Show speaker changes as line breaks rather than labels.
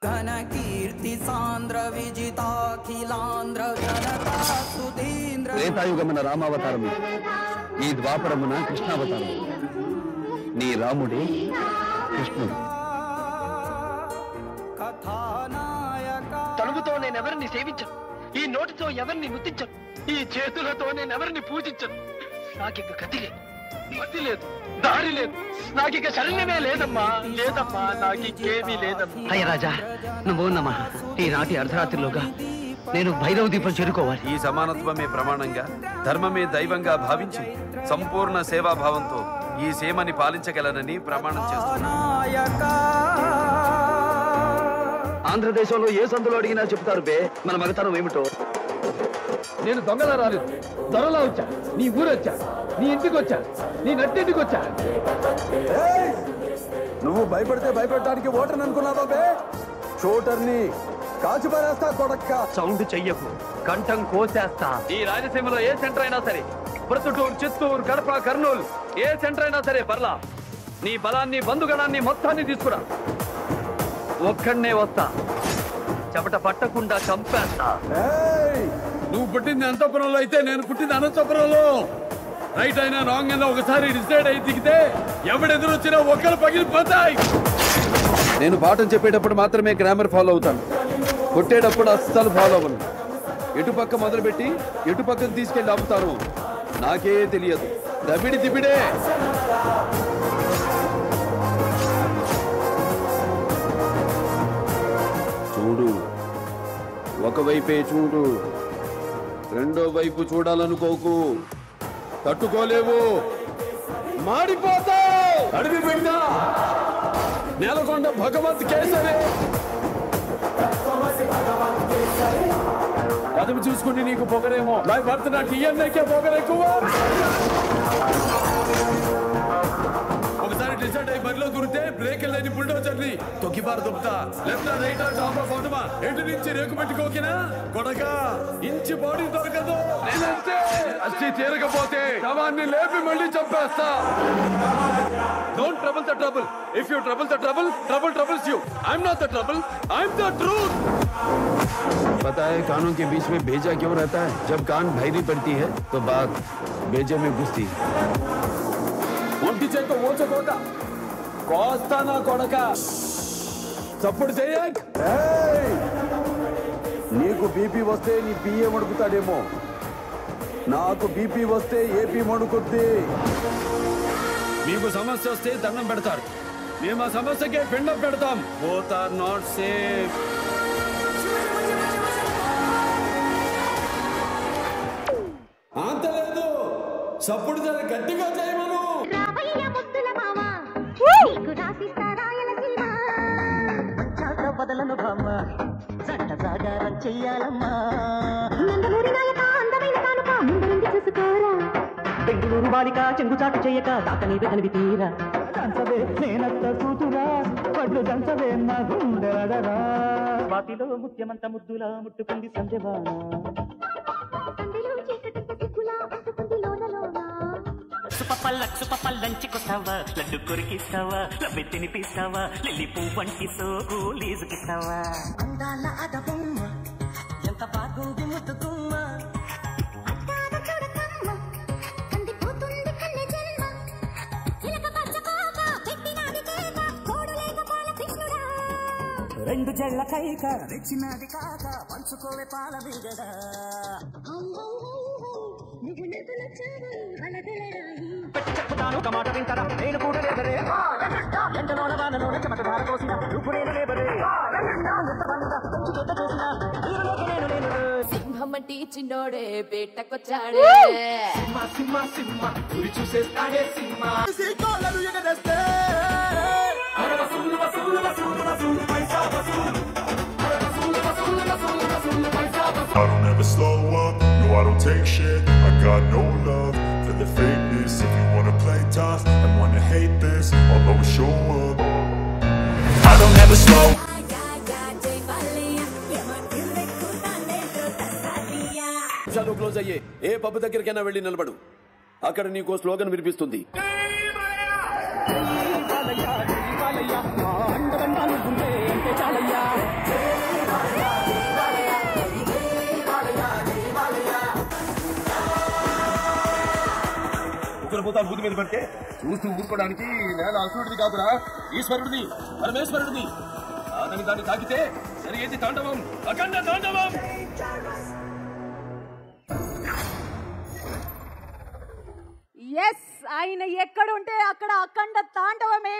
ఘన కీర్తి సాంద్ర విజితాఖిలాంధ్ర జనతా సుధీంద్ర.
త్రేతాయుగమున రామావతారము, ఈ ద్వాపరమున కృష్ణావతారము. నీ రాముడే కృష్ణుడు.
తలుపుతో నేనెవరిని సేవించను, ఈ నోటితో ఎవరిని ముద్దించను, ఈ చేతులతో నేనెవరిని పూజించను. నాకిక గతి లేదు, మతి లేదు, దారి లేదు, నాకిక శరణ్యమే లేదమ్మా, లేదమ్మా, నాకికేమీ లేదమ్మా. అయ్య రాజా, నమోన్నమా. ఈనాటి అర్ధరాత్రిలోగా నేను భైరవ దీపం చేరుకోవాలి.
ఈ సమానత్వమే ప్రమాణంగా, ధర్మమే దైవంగా భావించి సంపూర్ణ సేవాభావంతో ఈ సేమని పాలించగలనని ప్రమాణం చేస్తున్నా.
ఆంధ్రదేశంలో ఏ సందులో అడిగినా చెప్తారు బే మన మగతనం ఏమిటో.
నేను దొంగలా రాలేదు, దొరలా వచ్చా. నీ ఊరొచ్చా, నీ ఇంటికి వచ్చా, నీ నట్టింటికి వచ్చా.
నువ్వు భయపడితే భయపెట్టడానికి ఓటర్ని అనుకున్నావా బే? షూటర్ని కాచి పారేస్తా కొడక్క.
సౌండ్ చెయ్యకు, కంఠం కోసేస్తా. ఈ రాయలసీమలో ఏ సెంటర్ అయినా సరే, ప్రొద్దుటూరు, చిత్తూరు, కడప, కర్నూలు, ఏ సెంటర్ అయినా సరే పర్లా. నీ బలాన్ని, బంధుగణాన్ని మొత్తాన్ని తీసుకురా. ఒక్కడనే వస్తా, చెమట పట్టకుండా చంపేస్తా.
నువ్వు పుట్టింది అంతపురంలో అయితే నేను పుట్టింది అనంతపురంలో. రైట్ అయినా రాంగ్ అయినా ఒకసారి డిసైడ్ అయి దిగితే ఎవడెదురొచ్చినా ఒక్కరు పగిలిపోతాయి. నేను పాఠం చెప్పేటప్పుడు మాత్రమే గ్రామర్ ఫాలో అవుతాను, కొట్టేటప్పుడు అస్సలు ఫాలో అవ్వను. ఎటుపక్క మొదలుపెట్టి ఎటుపక్కకు తీసుకెళ్ళి ఆపుతాను నాకే తెలియదు. దబిడి దిబిడే. చూడు, ఒకవైపే చూడు, రెండో వైపు చూడాలనుకోకు. తట్టుకోలేవు, మాడిపోతావు. అడవి బిడ్డ నేలకొండ భగవత్ కేసరి. అదుపు చూసుకుంటే నీకు పొగరేమో, భయపడుతున్నా టీఎన్ఐకే పొగరెక్కువ. ఒకసారి డిసైడ్ అయ్యి బరిలో దూరితే బ్రేక్ లేని బుల్డోజర్ని తొక్కిబారు దుబ్బుతా. లెఫ్ట్ రైట్ టాప్ బాటమా ఎటు నుంచి రేకు పెట్టుకోకినా కొడక ఇంచి బాడీ దొరకదు. నేనంటే అస్తి తీరకపోతే శవాన్ని లేపి మళ్ళీ చంపేస్తా. Don't trouble the trouble. If you trouble the trouble, trouble troubles you. I'm not the trouble, I'm the truth.
पता है कानों के बीच में भेजा क्यों रहता है? जब कान भैरी पड़ती है तो बात भेजे में घुसती है.
ఒంటి చేత ఓచకోక కోస్తానా కొడక. చప్పుడు చేయ.
నీకు బీపీ వస్తే నీ పిఏ మడుకుతాడేమో, నాకు బీపీ వస్తే ఏపీ మడుకుద్ది.
మీకు సమస్య వస్తే దండం పెడతారు, మేము ఆ సమస్యకే పిండం పెడతాం. Both are not safe. అంతలేదు, సప్పుడు జర గట్టిగా చేయమను.
బదలను బామ్మ జంట జాగారం చెయ్యాలమ్మా. బెంగుళూరు బాలిక చెంగుచాటు చెయ్యక దాకని బెదనివి తీరా. దంచవే నేనత్త కూతురా, పడ్లు దంచవే నా గుండెలడరా. వాటిలో ముత్యమంత ముద్దులా ముట్టుకుంది సంజవాన. సుపపల్లంచుకొస్తావా, లడ్డు కొరికిస్తావా, లబ్బి తినిపిస్తావా, లిల్లీ పువ్వంటి సోకు లీజుకిస్తావా. అందాల అదబొమ్మ ఎంత బాగుంది ముద్దుగుమ్మ. రెండు జళ్ళ కైక రెచ్చినది కాక పంచుకోవే పాల బిగడా. పెట్టి చెప్పుతాను ఒక మాట వింటారా, నేను కూడా లేబరే. ఎండలోన వానలోన చెమట ధార కోసిన నువ్వు నేను లేబరే.
సింహమటి చిన్నోడే బేటకొచ్చాడే.
సింహ సింహ సింహ గురి చూసేస్తాడే సింహ.
I don't ever slow up, no I don't take shit. I got no love for the fakeness. If you wanna play tough and wanna hate this, I'll always show up. I don't ever slow.
Close అయ్యే ఏ pub దగ్గరికైనా వెళ్ళి నిలబడు, అక్కడ నీకో slogan వినిపిస్తుంది.
మంత్రభూతాలు బూది మీద పడితే చూస్తూ ఊరుకోవడానికి నేల అసురుడిది కాదురా, ఈశ్వరుడిది, పరమేశ్వరుడిది. దాన్ని తాకితే జరిగేది తాండవం, అఖండ తాండవం.
ఎస్, ఆయన ఎక్కడుంటే అక్కడ అఖండ తాండవమే.